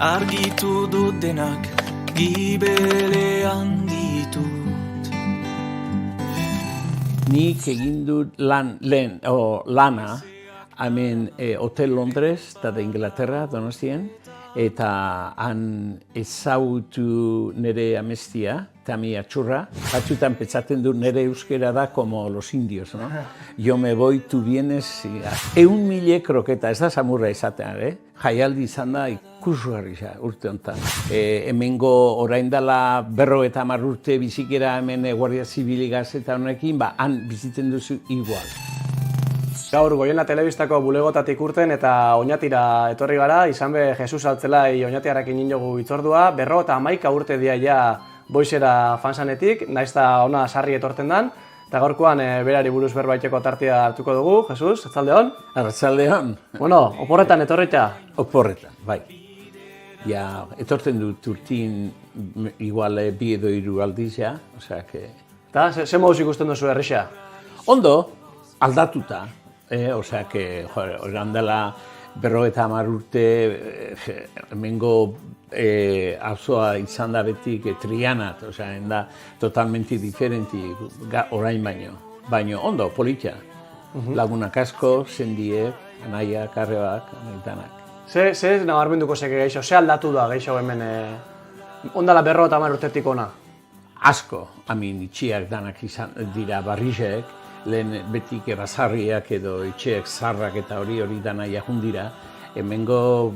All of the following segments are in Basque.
argitu dut denak, gibelean ditut. Nik egin dut lana, hemen Hotel Londres, eta da Inglaterra, Donostien, eta han ezagutu nire amestia, Tami Atxurra. Batzutan pentsatzen dut nire euskera da como los indios, no? Yo me voy, tu vienes, 1.000 kroketa, ez da samurra izatean, jaialdi izan da ikusgarri urte honetan. Hemengo orain dela 50 urte bizikera hemen Guardia Zibiligaz eta honekin, han bizitzen duzu igual. Gaur Goiena telebistako bulegotatik urten eta Oñatira etorri gara, izan be Jesus Altzelai Oñatiarekin injogu itzordua, 51 urte dia ja Boixera fansanetik, naiz eta ona sarri etorten dan, eta gaurkoan berari buruz berbaiteko tartea hartuko dugu. Jesus, arratsaldeon? Arratsaldeon. Bueno, oporretan etorrita? Oporretan, bai. Ja, etorten dut urtin igual 2 edo 3 aldiz, ja, osea que... Eta, ze moduz ikusten duzu herrixa? Ondo, aldatuta. Osea que, oran dela 50 urte, hemengo auzoa izan da betik Trianat, osea, da totalmente diferenti orain baino. Baino, ondo, politia. Lagunak asko, sendiek, anaiak, arrebak, danak. Ze nabarmenduko zeke geixo, ze aldatu da geixo hemen, ondala 50 urtetik ona? Asko, itxiak danak izan dira barrizek, lehen betik basarriak edo etxeak zarrak eta hori dana jahundira. Hemengo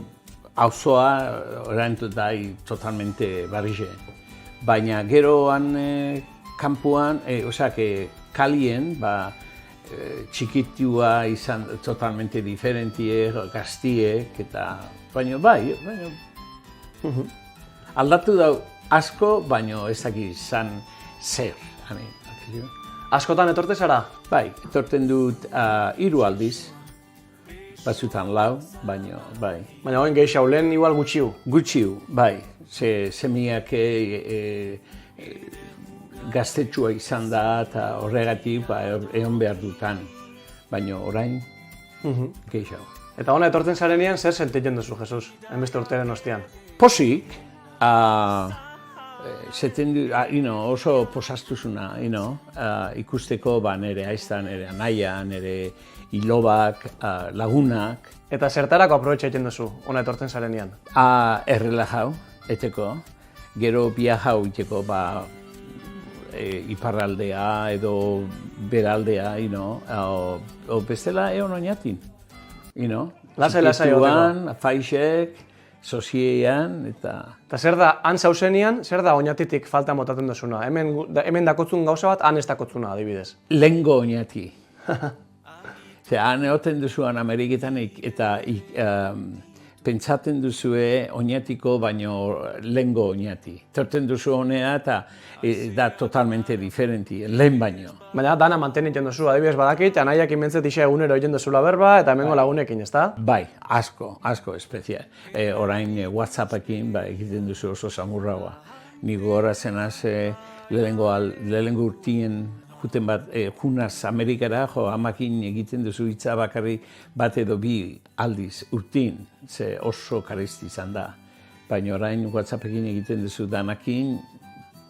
auzoa oraintut da totalmente barrize. Baina geroan kanpoan, osea, kalien, txikitua izan totalmente diferentie, gaztiek, eta baina bai, aldatu da asko, baina ez dakit izan zer. Askotan etorte zara? Bai, etorten dut 3 aldiz, batzutan 4, baina bai. Baina oin geixau, lehen igual gutxiu? Gutxiu, bai. Semiak gaztetxua izan da eta horregatik egon behar dutan. Baina orain, geixau. Eta ona etortzen zarenean, zer sentitzen duzu, Jesus, enbeste urteren ostian? Posik, oso posastuzuna, ikusteko nire aizta, nire anaia, nire ilobak, lagunak. Eta zertarako aprobetxa egiten duzu, ona etortzen zarenean? Errelajau, eteko, gero biajau eteko, iparraldea edo beraldea, o bestela egon oinatin, Lasai oteko. Faixek, soziean, eta... Eta zer da, han zauzenian, zer da oinatitik falta motaten duzuna? Hemen dakotzun gauza bat, han ez dakotzuna, adibidez. Lengo oinati. Han egoten duzuan Ameriketan eta pentsaten duzue oinatiko, baino lengo oinati. Torten duzu honea eta da totalmente diferenti, lehen baino. Baina dana mantenitzen duzu, adibidez badakit, anaiak inbentzet isa egunero egiten duzula berba eta hemengo lagunekin, ezta? Bai, asko espezial. Orain WhatsAppekin egiten duzu oso samurraua. Nik gora zenaz lehengo urtien juten bat, junaz Amerikara, amakin egiten duzu hitza bakarri bat edo 2 aldiz urtin, ze oso karisti izan da. Baina orain WhatsAppekin egiten duzu danakin,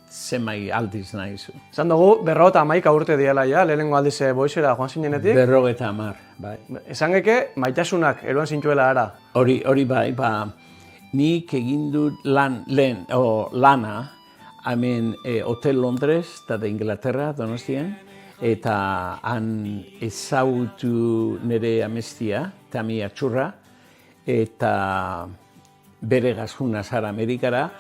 zemai aldiz nahizu. Zan dugu, 51 urte diela ja, lehenengo aldiz Boixera joan zinenetik? 50, bai. Esan geke, maitasunak eruan zintuela ara? Hori bai, nik egin dut lana, hemen Hotel Londres, eta da Inglaterra, Donostien, eta han ezagutu nire amestia, Tami Atxurra, eta bere gazjuna zara Amerikara,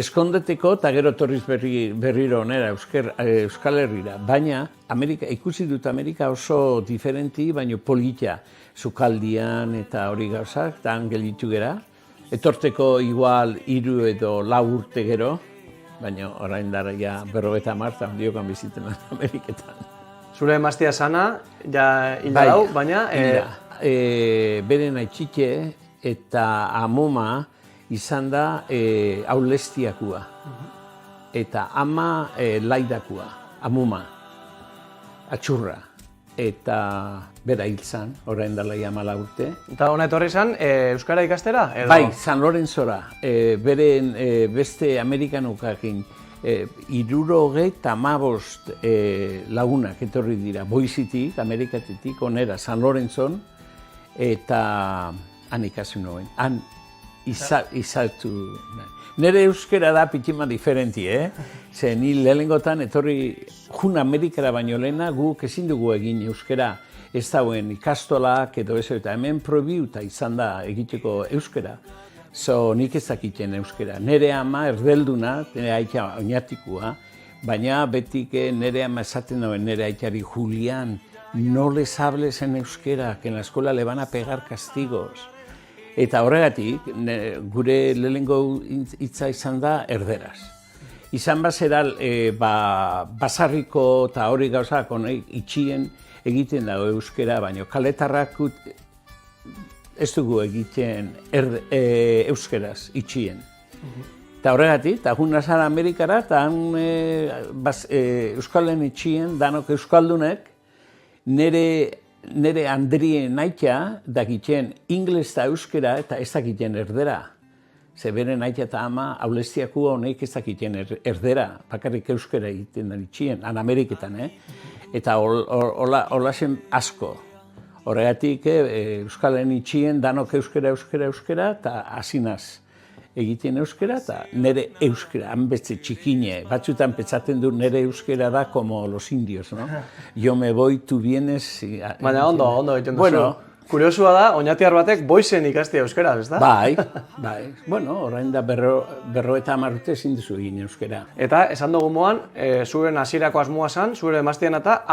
eskondeteko eta gero torriz berriro onera Euskal Herrira. Baina ikusi dut Amerika oso diferenti, baina politia, sukaldian eta hori gauzak, eta han gelditu gera. Etorteko igual 3 edo 4 urte gero, baina orain dara ja 50 diokan biziten Ameriketan. Zure emaztea sana, ja hilda dau, baina... Beren aitxike eta amoma izan da aulestiakua. Eta ama laidakua, amoma, Atxurra. eta bera hil zan, orain dela 14 urte. Eta hona etorri izan, euskara ikastera? Edo... Bai, San Lorenzora, beren beste Amerikanukakin 75 lagunak etorri dira, Boisetik, Amerikatetik, onera, San Lorenzon, eta han ikasi nuen, han izaltu. Nere euskera da pitima diferenti, Ze ni lehengotan etorri jun Amerikara baino lehena guk ezin dugu egin euskera ez dauen ikastolak edo ez eta hemen probiuta izan da egiteko euskera. Nik ez dakiten euskera. Nere ama erdelduna, nere aita oinatikua, baina betik nere ama esaten dauen nere aitari Julián, no les hables en euskera, que en la escuela le van a pegar castigos. Eta horregatik, gure lehenengo hitza izan da erderaz. Izan bazera, basarriko eta hori gauzak itxien egiten dago euskera, baina kaletarrak ez dugu egiten euskeraz itxien. Eta horregatik, eta jun nazara Amerikara, eta euskalen itxien, danok euskaldunek, nere Andrien naita dakiten ingles eta euskera eta ez dakiten erdera. Ze beren naita eta ama aulestiako honek ez dakiten erdera, bakarrik euskera egiten da itxien, han Ameriketan, Eta hola zen asko. Horregatik, euskalen itxien danok euskera, eta hasinaz egiten euskera, eta nere euskera, han beste txikine, batzutan petzaten du nere euskera da como los indios, no? Yo me voy, tú vienes... Baina ondo egiten duzu. Kuriosua da, oinatiar batek Boisen ikastea euskera, ez da? Bai. Bueno, orain da 50 urte ezin duzu egin euskera. Eta, esan dugu moan, zuren hasierako asmoa zan, zure emaztean eta,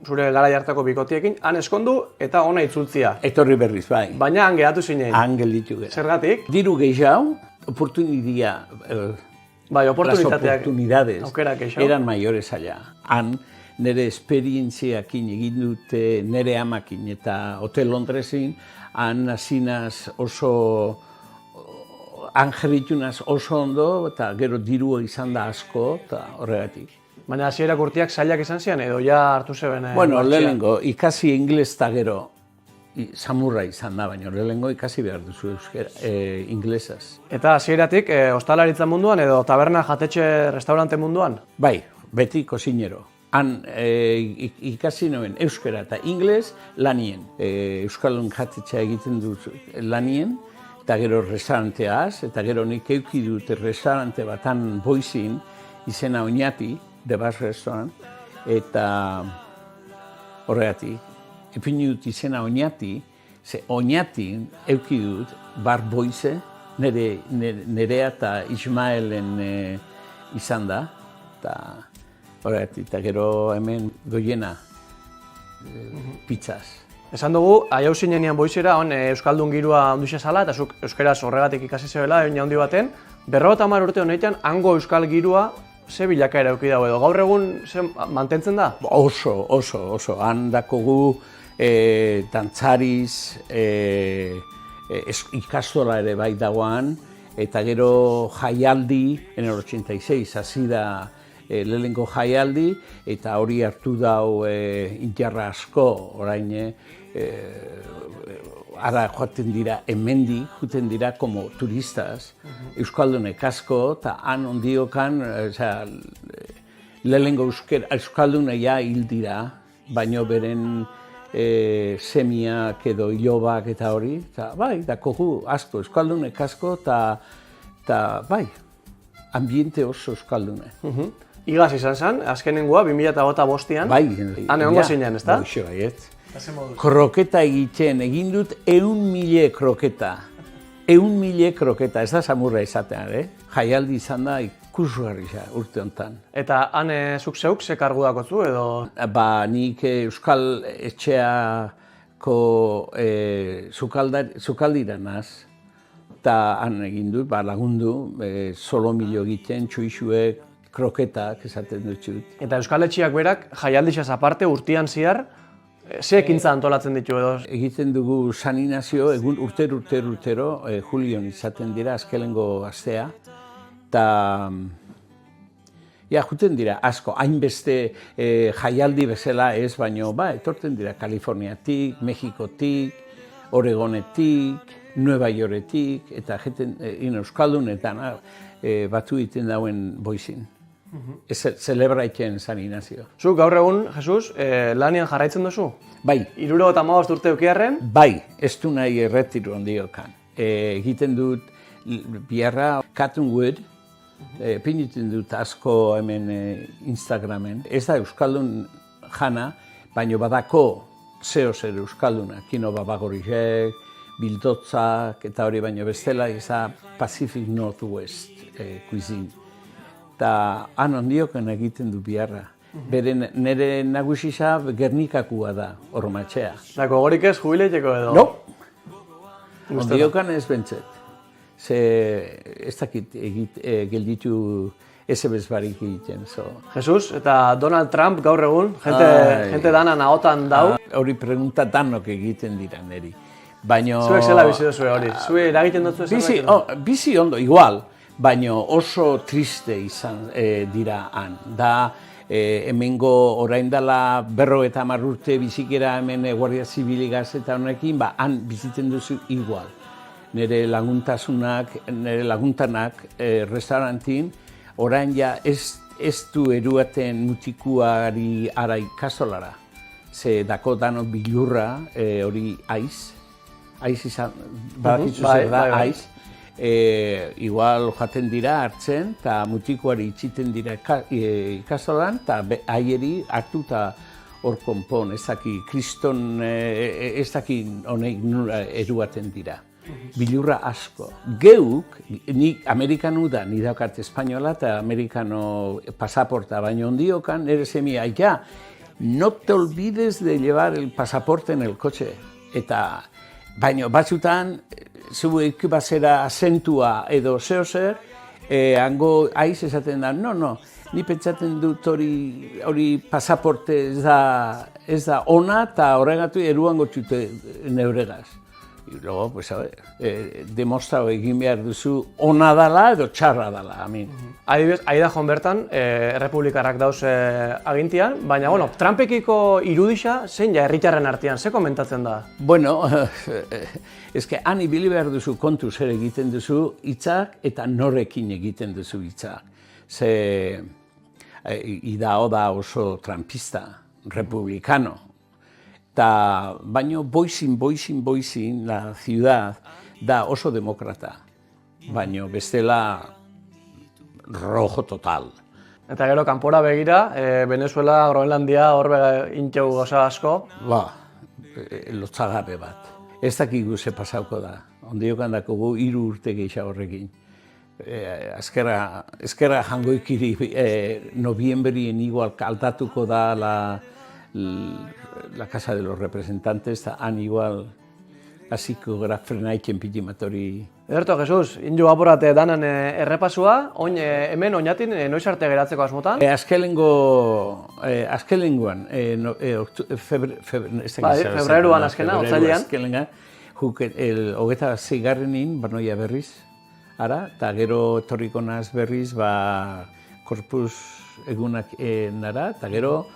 zure garai hartako bikotiekin, han eskondu eta ona itzultzia. Etorri berriz, bai. Baina han geratu zinen. Han gelditu gara. Zergatik? Diru gehiago, oportunidades eran mayores allá. Han nire esperientziakin egin dute nire amakin eta Hotel Londresin, han hasinaz oso, han jerritunaz oso ondo eta gero dirua izan da asko eta horregatik. Baina hasierak urteak zailak izan zian edo ja hartu zeben? Bueno, lehenengo, ikasi inglés eta gero samurra izan da, baina lehenengo ikasi behar duzu inglesaz. Eta hasieratik, ostalaritza munduan edo taberna, jatetxe, restaurante munduan? Bai, beti kozinero. Han ikasi nuen euskera eta ingles lanien. Euskaldun jatetxea egiten dut lanien, eta gero restauranteaz, eta gero nik euki dut restaurante batan Boisin, izena Oñati, The Bass Restaurant, eta horregatik. Epini dut izena Oñati, ze Oñatin euki dut bar Boise, nerea eta Ismaelen izan da, eta horregatik, eta gero hemen goiena pizzaz. Esan dugu, aiau zinenean Boisera, euskaldun girua onduxe zala, eta zuk euskeraz horregatik ikasi zebela, egin handi baten, 50 urte honetan, hango euskal girua ze bilakaera eduki dago edo, gaur egun mantentzen da? Oso. Han dakogu dantzariz, ikastola ere bai dagoan, eta gero jaialdi, en el 86, hasi da lehenengo jaialdi, eta hori hartu dau intiarra asko, orain, ara joaten dira, hemendik joaten dira como turistas, euskaldunek asko, eta han ondiokan, lehenengo euskaldune ja hil dira, baino beren semiak edo ilobak eta hori, eta bai, dakogu asko, euskaldunek asko, eta bai, ambiente oso euskaldune. Igaz izan zen, azkenengoa, 2005an, bai, han egongo zinean, ezta? Boixo, baiet. Kroketa egin dut 1.000 kroketa. 1.000 kroketa, ez da samurra izatean, Jaialdi izan da ikusgarri urte honetan. Eta han zuk zeuk ze kargu dakotzu edo? Nik Euskal Etxeako sukaldira naz, eta han egin dut, lagundu, solomillo egiten, txuixuek, kroketak esaten dutxut. Eta Euskal Etxeak berak, jaialdixaz aparte, urtean zihar, ze ekintza antolatzen ditu edo? Egiten dugu saninazio, egun urtero, Julion izaten dira, azkelengo astea, eta Ja, juten dira, asko, hainbeste jaialdi bezala ez, baino, etorten dira Kaliforniatik, Mexikotik, Oregonetik, Nueva Yorketik, eta jeten euskaldunetan batu egiten dauen boizin. Celebraiten San Ignacio. Zuk gaur egun, Jesus, lanian jarraitzen duzu? Bai. 75 urte eukiarren? Bai, ez du nahi erretiro handiokan. Egiten dut biharra Cottonwood, piniten dut asko hemen Instagramen. Ez da euskaldun jana, baino badako zeo zer euskalduna. Kino Babagorizek, Bildotzak, eta hori baino bestela, ez da Pacific Northwest cuisine. Eta han ondioken egiten du biharra. Nire nagusisa Gernikakua da, Ormatxea. Dako gorik ez jubileiteko edo? No, ondiokan ez bentzet. Ze ez dakit gelditu ez barik egiten. Jesus, eta Donald Trump gaur egun, jente dana nahotan dau. Hori pregunta danok egiten dira niri. Zuek zela bizi duzu hori? Zue eragiten dutzu ez? Bizi ondo, igual. Baina oso triste izan dira han. Da, hemengo orain dela 50 urte bizikera hemen Guardia Zibiligaz eta honekin, han bizitzen duzu igual. Nire laguntanak restaurantin, orain ja ez du eruaten mutikuari ara ikastolara. Ze dako dano bilurra, hori aiz izan, badakizu zer da, aiz. Igual jaten dira hartzen, eta mutikoari itxiten dira ikastolan, eta haieri hartu eta hor konpon, ez daki kriston, ez daki honek nura eruaten dira. Bilurra asko. Geuk, nik amerikanu da, ni daukart espainola eta amerikano pasaporta, baina ondiokan, nire semia, ja, no te olvides de llevar el pasaporte en el coche. Eta, baina batzutan, zuek bazera azentua edo zeo zer, hango aiz esaten da, no, ni pentsaten dut hori pasaporte ez da ona eta horregatu eruango txute neuregaz. Y luego, pues, a ver, demostrau egin behar duzu ona dala edo txarra dala, amin. Adibidez, aida joan bertan, errepublikarrak dauz agintian, baina, bueno, Trumpekiko irudisa zein ja herritarren artean, ze komentatzen da? Bueno, eske han ibili behar duzu kontu zer egiten duzu hitzak eta norekin egiten duzu hitzak. Ze, idao da oso trumpista, republikano. Baina boizin, la ciudad da oso demokrata. Baina bestela rojo total. Eta gero, kanpora begira, Venezuela, Groenlandia, horbe intxeu goza asko. Lotzagabe bat. Ez dakigu ze pasauko da. Ondiokan dakogu 3 urte geisha horrekin. Ezkerra jangoikiri noviembrien igual aldatuko da la Casa de los Representantes, han igual hasiko gara frenaiken pitimatori. Ederto, Jesus, inju aporate danan errepasua, hemen oinatin noiz arte geratzeko asmotan? Azkelenguan, febreruan azkena, otzailean. Hogeta 6. Banoia berriz, ara, eta gero etorriko naz berriz, Corpus egunak nara, eta gero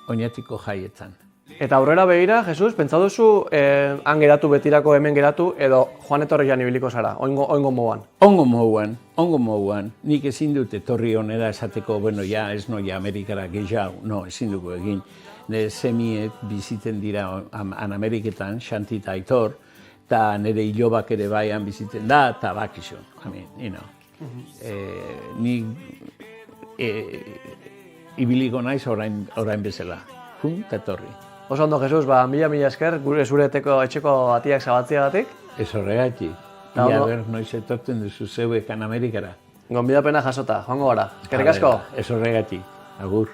oinatiko jaietan. Eta aurrera begira, Jesus, pentsa duzu han geratu betirako hemen geratu edo joan etorrian ibiliko zara, oingo moduan? Ongo moduan. Nik ezin dut etorri honera esateko, bueno, ja, ez noia Amerikara gehiago, no, ezin dugu egin. Nire semiek biziten dira Ameriketan, Xanti eta Aitor, eta nire ilobak ere baian biziten da, eta bakizu, ibiliko naiz orain bezala. Eta etorri. Oso ondo, Jesus, mila esker, gure zure etxeko atiak zabatziagatik. Ez horregatik. Ia ber, noiz etortzen duzu zeuekan Amerikara. Gonbidapena jasota, joango gara. Eskerrik asko. Ez horregatik. Agur.